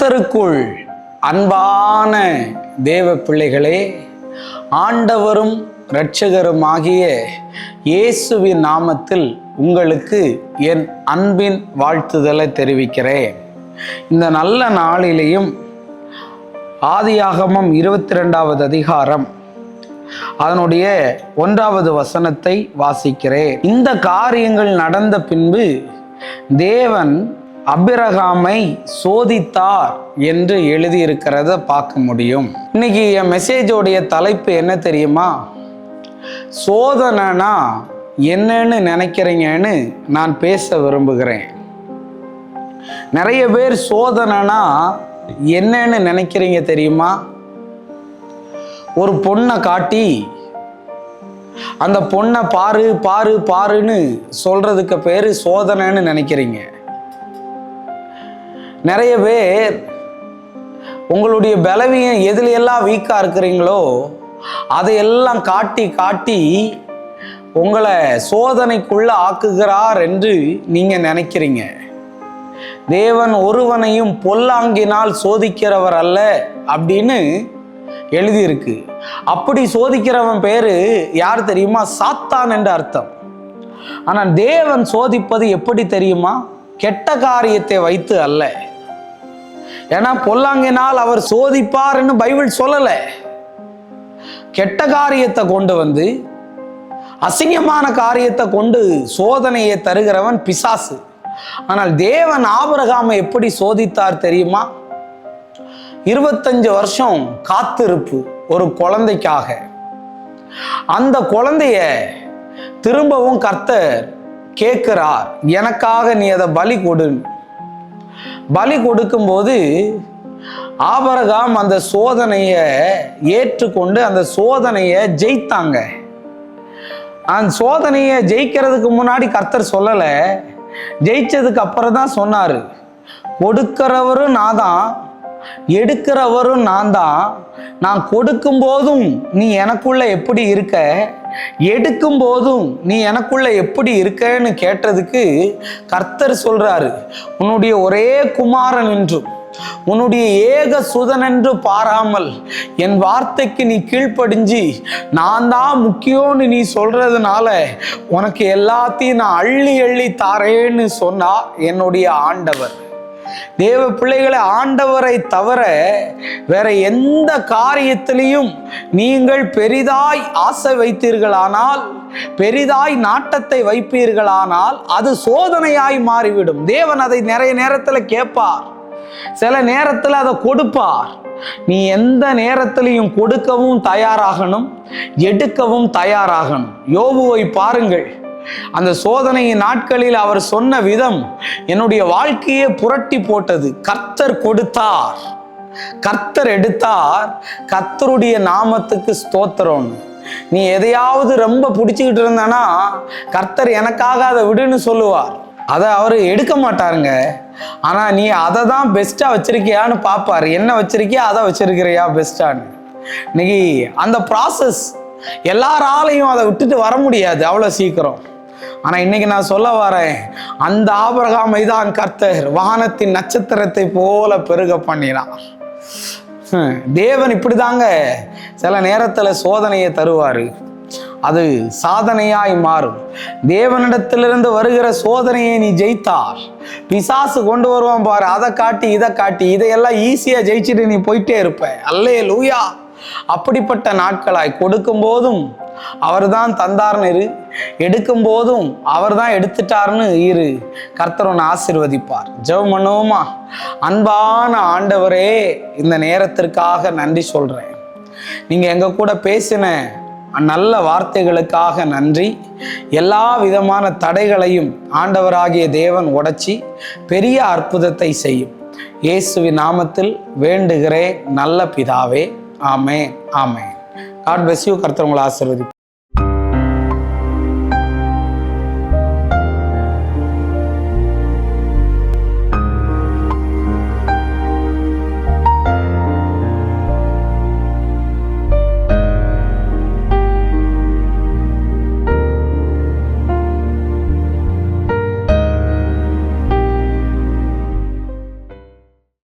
கர்த்தருக்குள் அன்பான தேவ பிள்ளைகளே, ஆண்டவரும் இரட்சகருமாகிய இயேசுவின் நாமத்தில் உங்களுக்கு என் அன்பின் வாழ்த்துதலை தெரிவிக்கிறேன். இந்த நல்ல நாளிலேயும் ஆதியாகமம் 22வது அதிகாரம் அதனுடைய 1வது வசனத்தை வாசிக்கிறேன். இந்த காரியங்கள் நடந்த பின்பு தேவன் ஆபிரகாமை சோதித்தார் என்று எழுதியிருக்கிறத பார்க்க முடியும். இன்னைக்கு என் மெசேஜோடைய தலைப்பு என்ன தெரியுமா? சோதனைனா என்னன்னு நினைக்கிறீங்கன்னு நான் பேச விரும்புகிறேன். நிறைய பேர் சோதனைனா என்னன்னு நினைக்கிறீங்க தெரியுமா? ஒரு பொண்ணை காட்டி அந்த பொண்ணை பாரு பாரு பாருன்னு சொல்றதுக்கு பேரு சோதனைன்னு நினைக்கிறீங்க. நிறைய பேர் உங்களுடைய பலவீனம் எதுல எல்லாம் வீக்கா இருக்கிறீங்களோ அதையெல்லாம் காட்டி காட்டி உங்களை சோதனைக்குள்ள ஆக்குகிறார் என்று நீங்க நினைக்கிறீங்க. தேவன் ஒருவனையும் பொல்லாங்கினால் சோதிக்கிறவர் அல்ல அப்படின்னு எழுதியிருக்கு. அப்படி சோதிக்கிறவன் பேரு யார் தெரியுமா? சாத்தான் என்று அர்த்தம். ஆனால் தேவன் சோதிப்பது எப்படி தெரியுமா? கெட்ட காரியத்தை வைத்து அல்ல. ஏன்னா பொல்லாங்கினால் அவர் சோதிப்பார்னு பைபிள் சொல்லல. கெட்ட காரியத்தை கொண்டு வந்து, அசிங்கமான காரியத்தை கொண்டு சோதனையை தருகிறவன் பிசாசு. ஆனால் தேவன் ஆபிரகாமை எப்படி சோதித்தார் தெரியுமா? 25 வருஷம் காத்திருப்பு ஒரு குழந்தைக்காக. அந்த குழந்தைய திரும்பவும் கர்த்தர் கேட்கிறார், எனக்காக நீ அதை பலி கொடு. பலி கொடுக்கும்போது ஆபிரகாம் அந்த சோதனையை ஏற்றுக்கொண்டு அந்த சோதனையை ஜெயித்தாங்க. அந்த சோதனையை ஜெயிக்கிறதுக்கு முன்னாடி கர்த்தர் சொல்லலை, ஜெயிச்சதுக்கு அப்புறம் தான் சொன்னாரு, கொடுக்கிறவரும் நான் தான், எடுக்கிறவரும் நான் தான். நான் கொடுக்கும் போதும் நீ எனக்குள்ள எப்படி இருக்க, எடுக்கும் போதும் நீ எனக்குள்ள எப்படி இருக்கன்னு கேட்டதுக்கு கர்த்தர் சொல்றாரு, உன்னுடைய ஒரே குமாரன் என்றும் உன்னுடைய ஏக சுதன் என்று பாராமல் என் வார்த்தைக்கு நீ கீழ்ப்படிஞ்சு நான் தான் முக்கியம்னு நீ சொல்றதுனால உனக்கு எல்லாத்தையும் நான் அள்ளி அள்ளி தாரேன்னு சொன்னா என்னுடைய ஆண்டவர். தேவ பிள்ளைகளை, ஆண்டவரை தவிர வேற எந்த காரியத்திலையும் நீங்கள் பெரிதாய் ஆசை வைத்தீர்களானால், பெரிதாய் நாட்டத்தை வைப்பீர்களானால் அது சோதனையாய் மாறிவிடும். தேவன் அதை நிறைய நேரத்தில் கேட்பார், சில நேரத்தில் அதை கொடுப்பார். நீ எந்த நேரத்திலையும் கொடுக்கவும் தயாராகணும், எடுக்கவும் தயாராகணும். யோபுவை பாருங்கள், அந்த சோதனையின் நாட்களில் அவர் சொன்ன விதம் என்னுடைய வாழ்க்கையே புரட்டி போட்டது. கர்த்தர் கொடுத்தார், கர்த்தர் எடுத்தார், கர்த்தருடைய நாமத்துக்கு ஸ்தோத்திரம். நீ எதையாவது ரொம்ப பிடிச்சிக்கிட்டு இருந்தானா கர்த்தர் எனக்காக அதை விடுன்னு சொல்லுவார். அதை அவர் எடுக்க மாட்டாருங்க. ஆனா நீ அதை தான் பெஸ்டா வச்சிருக்கியான்னு பார்ப்பாரு. என்ன வச்சிருக்கியா, அதை வச்சிருக்கிறியா பெஸ்டான்னு. இன்னைக்கு அந்த ப்ராசஸ் எல்லாராலையும் அதை விட்டுட்டு வர முடியாது அவ்வளோ சீக்கிரம். ஆனா இன்னைக்கு நான் சொல்ல வரேன், அந்த ஆபிரகாமை தான் கர்த்தர் வானத்தின் நட்சத்திரத்தை போல பெருக பண்ணினார். தேவன் இப்படிதாங்க சில நேரத்துல சோதனையை தருவாரு, அது சாதனையாய் மாறும். தேவனிடத்திலிருந்து வருகிற சோதனையை நீ ஜெயித்தார், பிசாசு கொண்டு வருவான் பாரு, அதை காட்டி இதை காட்டி இதையெல்லாம் ஈஸியா ஜெயிச்சுட்டு நீ போயிட்டே இருப்ப. அல்லேலூயா. அப்படிப்பட்ட நாட்களாய் கொடுக்கும் போதும் அவர் தான் தந்தார்னு இரு, எடுக்கும் போதும் அவர் தான் எடுத்துட்டார்னு இரு. கர்த்தர் உன்னை ஆசீர்வதிப்பார். ஜெபம் பண்ணுவோமா? அன்பான ஆண்டவரே, இந்த நேரத்திற்காக நன்றி சொல்றேன். நீங்க எங்க கூட பேசின நல்ல வார்த்தைகளுக்காக நன்றி. எல்லா விதமான தடைகளையும் ஆண்டவராகிய தேவன் உடைச்சி பெரிய அற்புதத்தை செய்யும். இயேசுவின் நாமத்தில் வேண்டுகிறேன் நல்ல பிதாவே. ஆமென், ஆமென். God bless you. கர்த்தர் உங்களை ஆசீர்வதிப்பார்.